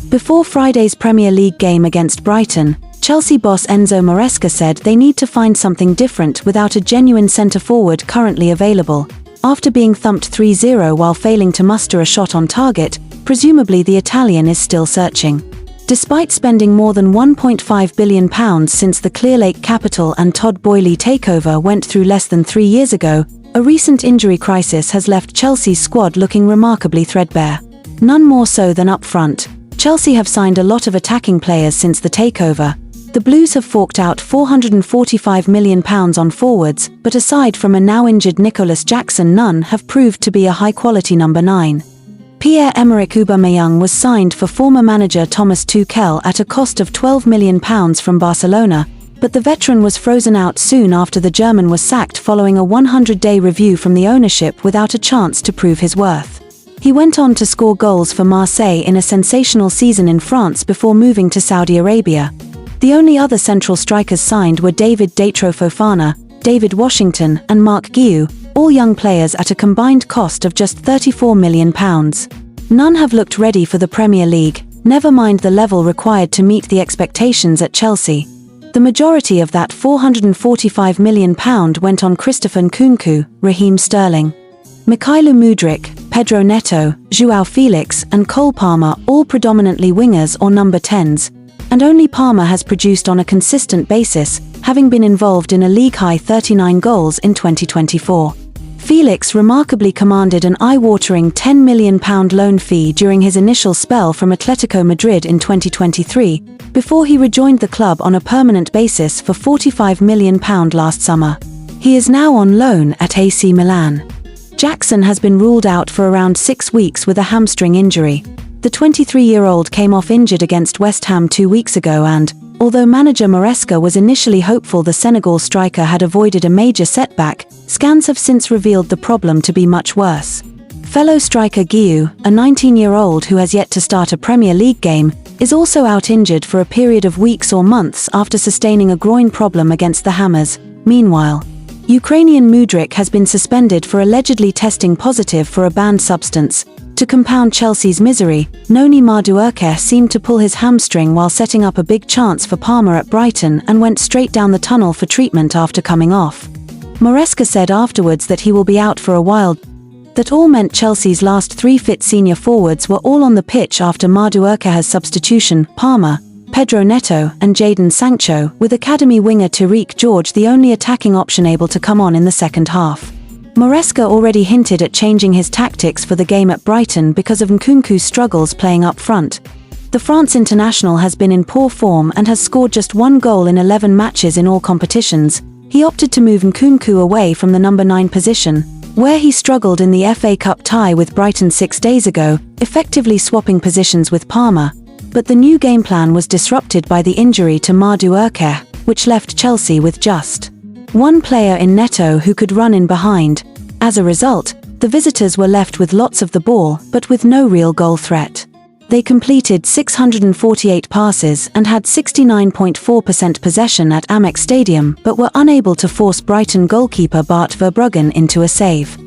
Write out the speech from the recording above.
Before Friday's Premier League game against Brighton, Chelsea boss Enzo Maresca said they need to find something different without a genuine centre-forward currently available. After being thumped 3-0 while failing to muster a shot on target, presumably the Italian is still searching. Despite spending more than £1.5 billion since the Clearlake capital and Todd Boehly takeover went through less than 3 years ago, a recent injury crisis has left Chelsea's squad looking remarkably threadbare. None more so than up front. Chelsea have signed a lot of attacking players since the takeover. The Blues have forked out £445 million on forwards, but aside from a now-injured Nicolas Jackson, none have proved to be a high-quality number 9. Pierre Emerick Aubameyang was signed for former manager Thomas Tuchel at a cost of £12 million from Barcelona, but the veteran was frozen out soon after the German was sacked following a 100-day review from the ownership without a chance to prove his worth. He went on to score goals for Marseille in a sensational season in France before moving to Saudi Arabia. The only other central strikers signed were David Datro Fofana, David Washington and Mark Guiu, all young players at a combined cost of just £34 million. None have looked ready for the Premier League, never mind the level required to meet the expectations at Chelsea. The majority of that £445 million went on Christopher Nkunku, Raheem Sterling, Mykhailo Mudryk, Pedro Neto, João Felix and Cole Palmer, all predominantly wingers or number 10s, and only Palmer has produced on a consistent basis, having been involved in a league-high 39 goals in 2024. Felix remarkably commanded an eye-watering £10 million loan fee during his initial spell from Atletico Madrid in 2023, before he rejoined the club on a permanent basis for £45 million last summer. He is now on loan at AC Milan. Jackson has been ruled out for around 6 weeks with a hamstring injury. The 23-year-old came off injured against West Ham 2 weeks ago and, although manager Maresca was initially hopeful the Senegal striker had avoided a major setback, scans have since revealed the problem to be much worse. Fellow striker Guiu, a 19-year-old who has yet to start a Premier League game, is also out injured for a period of weeks or months after sustaining a groin problem against the Hammers. Meanwhile, Ukrainian Mudryk has been suspended for allegedly testing positive for a banned substance. To compound Chelsea's misery, Noni Madueke seemed to pull his hamstring while setting up a big chance for Palmer at Brighton and went straight down the tunnel for treatment after coming off. Maresca said afterwards that he will be out for a while. That all meant Chelsea's last 3 fit senior forwards were all on the pitch after Madueke's substitution: Palmer, Pedro Neto and Jadon Sancho, with academy winger Tariq George the only attacking option able to come on in the second half. Maresca already hinted at changing his tactics for the game at Brighton because of Nkunku's struggles playing up front. The France international has been in poor form and has scored just 1 goal in 11 matches in all competitions. He opted to move Nkunku away from the number 9 position, where he struggled in the FA Cup tie with Brighton 6 days ago, effectively swapping positions with Palmer. But the new game plan was disrupted by the injury to Madueke, which left Chelsea with just 1 player in Neto who could run in behind. As a result, the visitors were left with lots of the ball, but with no real goal threat. They completed 648 passes and had 69.4% possession at Amex Stadium, but were unable to force Brighton goalkeeper Bart Verbruggen into a save.